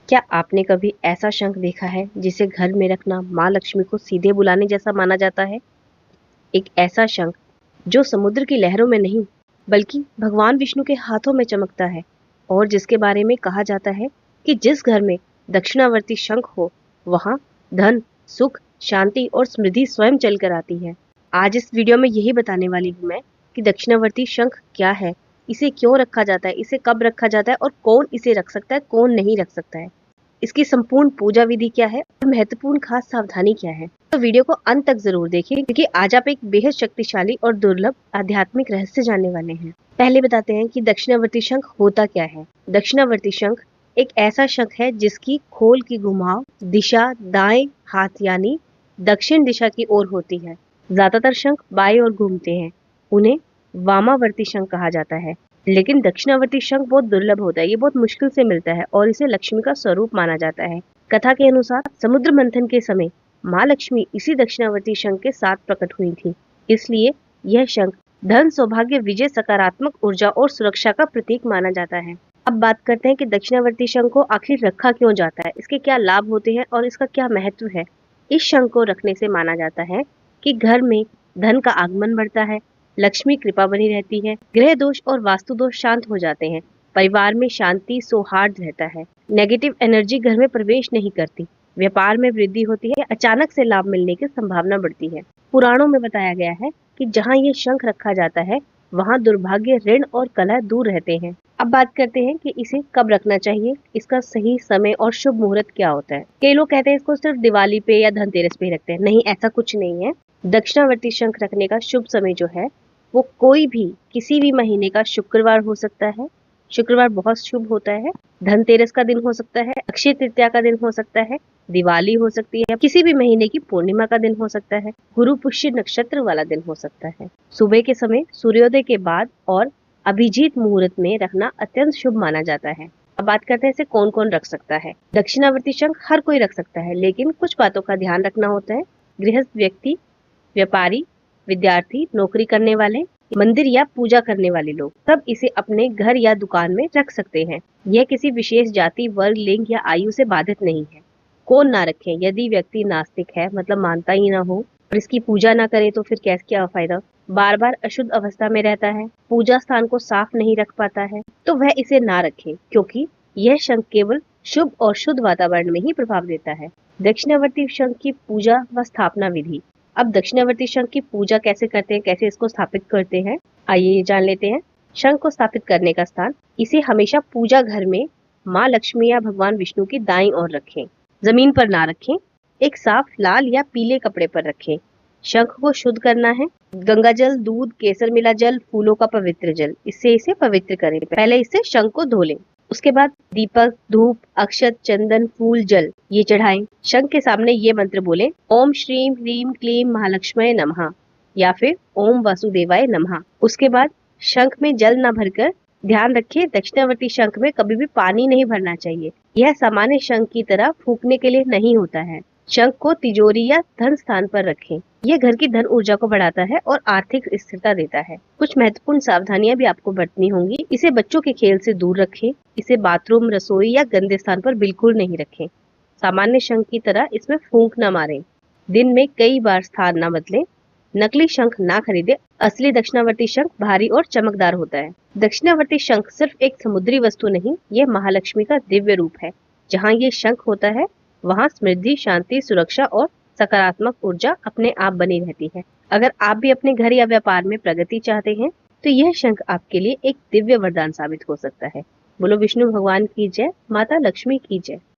क्या आपने कभी ऐसा शंख देखा है जिसे घर में रखना माँ लक्ष्मी को सीधे बुलाने जैसा माना जाता है? एक ऐसा शंख जो समुद्र की लहरों में नहीं, बल्कि भगवान विष्णु के हाथों में चमकता है और जिसके बारे में कहा जाता है कि जिस घर में दक्षिणावर्ती शंख हो, वहां धन, सुख, शांति और समृद्धि स्वयं चलकर आती है। आज इस वीडियो में यही बताने वाली हूँ मैं कि दक्षिणावर्ती शंख क्या है, इसे क्यों रखा जाता है, इसे कब रखा जाता है और कौन इसे रख सकता है, कौन नहीं रख सकता है। इसकी संपूर्ण पूजा विधि क्या है और महत्वपूर्ण खास सावधानी क्या है। तो वीडियो को अंत तक जरूर देखिए क्योंकि आज आप एक बेहद शक्तिशाली और दुर्लभ आध्यात्मिक रहस्य जानने वाले हैं। पहले बताते हैं कि दक्षिणावर्ती शंख होता क्या है। दक्षिणावर्ती शंख एक ऐसा शंख है जिसकी खोल की घुमाव दिशा दाएं हाथ यानी दक्षिण दिशा की ओर होती है। ज्यादातर शंख बाएं ओर घूमते हैं, उन्हें वामावर्ती शंख कहा जाता है। लेकिन दक्षिणावर्ती शंख बहुत दुर्लभ होता है, ये बहुत मुश्किल से मिलता है और इसे लक्ष्मी का स्वरूप माना जाता है। कथा के अनुसार समुद्र मंथन के समय माँ लक्ष्मी इसी दक्षिणावर्ती शंख के साथ प्रकट हुई थी, इसलिए यह शंख धन, सौभाग्य, विजय, सकारात्मक ऊर्जा और सुरक्षा का प्रतीक माना जाता है। अब बात करते हैं कि दक्षिणावर्ती शंख को आखिर रखा क्यों जाता है, इसके क्या लाभ होते हैं और इसका क्या महत्व है। इस शंख को रखने से माना जाता है कि घर में धन का आगमन बढ़ता है, लक्ष्मी कृपा बनी रहती है, ग्रह दोष और वास्तु दोष शांत हो जाते हैं, परिवार में शांति सौहार्द रहता है, नेगेटिव एनर्जी घर में प्रवेश नहीं करती, व्यापार में वृद्धि होती है, अचानक से लाभ मिलने की संभावना बढ़ती है। पुराणों में बताया गया है कि जहाँ ये शंख रखा जाता है वहाँ दुर्भाग्य, ऋण और कलह दूर रहते हैं। अब बात करते हैं कि इसे कब रखना चाहिए, इसका सही समय और शुभ मुहूर्त क्या होता है। कई लोग कहते हैं इसको सिर्फ दिवाली पे या धनतेरस पे ही रखते हैं। नहीं, ऐसा कुछ नहीं है। दक्षिणावर्ती शंख रखने का शुभ समय जो है वो कोई भी किसी भी महीने का शुक्रवार हो सकता है। शुक्रवार बहुत शुभ होता है। धनतेरस का दिन हो सकता है, अक्षय तृतीया का दिन हो सकता है, दिवाली हो सकती है, किसी भी महीने की पूर्णिमा का दिन हो सकता है, गुरु पुष्य नक्षत्र वाला दिन हो सकता है। सुबह के समय सूर्योदय के बाद और अभिजीत मुहूर्त में रखना अत्यंत शुभ माना जाता है। अब बात करते हैं इसे कौन कौन रख सकता है। दक्षिणावर्ती शंख हर कोई रख सकता है, लेकिन कुछ बातों का ध्यान रखना होता है। गृहस्थ व्यक्ति, व्यापारी, विद्यार्थी, नौकरी करने वाले, मंदिर या पूजा करने वाले लोग सब इसे अपने घर या दुकान में रख सकते हैं। यह किसी विशेष जाति, वर्ग, लिंग या आयु से बाधित नहीं है। कौन ना रखे, यदि व्यक्ति नास्तिक है, मतलब मानता ही ना हो और इसकी पूजा ना करे तो फिर कैसे क्या फायदा। बार बार अशुद्ध अवस्था में रहता है, पूजा स्थान को साफ नहीं रख पाता है, तो वह इसे ना रखे क्योंकि यह शंख केवल शुभ और शुद्ध वातावरण में ही प्रभाव देता है। दक्षिणावर्ती शंख की पूजा व स्थापना विधि। अब दक्षिणावर्ती शंख की पूजा कैसे करते हैं, कैसे इसको स्थापित करते हैं, आइए ये जान लेते हैं। शंख को स्थापित करने का स्थान, इसे हमेशा पूजा घर में माँ लक्ष्मी या भगवान विष्णु की दाईं ओर रखें, जमीन पर ना रखें। एक साफ लाल या पीले कपड़े पर रखें। शंख को शुद्ध करना है। गंगा जल, दूध, केसर मिला जल, फूलों का पवित्र जल, इससे इसे पवित्र करें। पहले इससे शंख को धो लें। उसके बाद दीपक, धूप, अक्षत, चंदन, फूल, जल ये चढ़ाएं। शंख के सामने ये मंत्र बोलें, ओम श्रीम ह्रीम क्लीम महालक्ष्मय नमः या फिर ओम वासुदेवाय नमः। उसके बाद शंख में जल न भरकर, ध्यान रखिए दक्षिणावर्ती शंख में कभी भी पानी नहीं भरना चाहिए। यह सामान्य शंख की तरह फूंकने के लिए नहीं होता है। शंख को तिजोरी या धन स्थान पर रखें। यह घर की धन ऊर्जा को बढ़ाता है और आर्थिक स्थिरता देता है। कुछ महत्वपूर्ण सावधानियां भी आपको बरतनी होंगी। इसे बच्चों के खेल से दूर रखें। इसे बाथरूम, रसोई या गंदे स्थान पर बिल्कुल नहीं रखें। सामान्य शंख की तरह इसमें फूंक न मारें। दिन में कई बार स्थान न बदलें। नकली शंख ना खरीदे। असली दक्षिणावर्ती शंख भारी और चमकदार होता है। दक्षिणावर्ती शंख सिर्फ एक समुद्री वस्तु नहीं, यह महालक्ष्मी का दिव्य रूप है। जहाँ ये शंख होता है वहाँ समृद्धि, शांति, सुरक्षा और सकारात्मक ऊर्जा अपने आप बनी रहती है। अगर आप भी अपने घर या व्यापार में प्रगति चाहते हैं तो यह शंख आपके लिए एक दिव्य वरदान साबित हो सकता है। बोलो विष्णु भगवान की जय, माता लक्ष्मी की जय।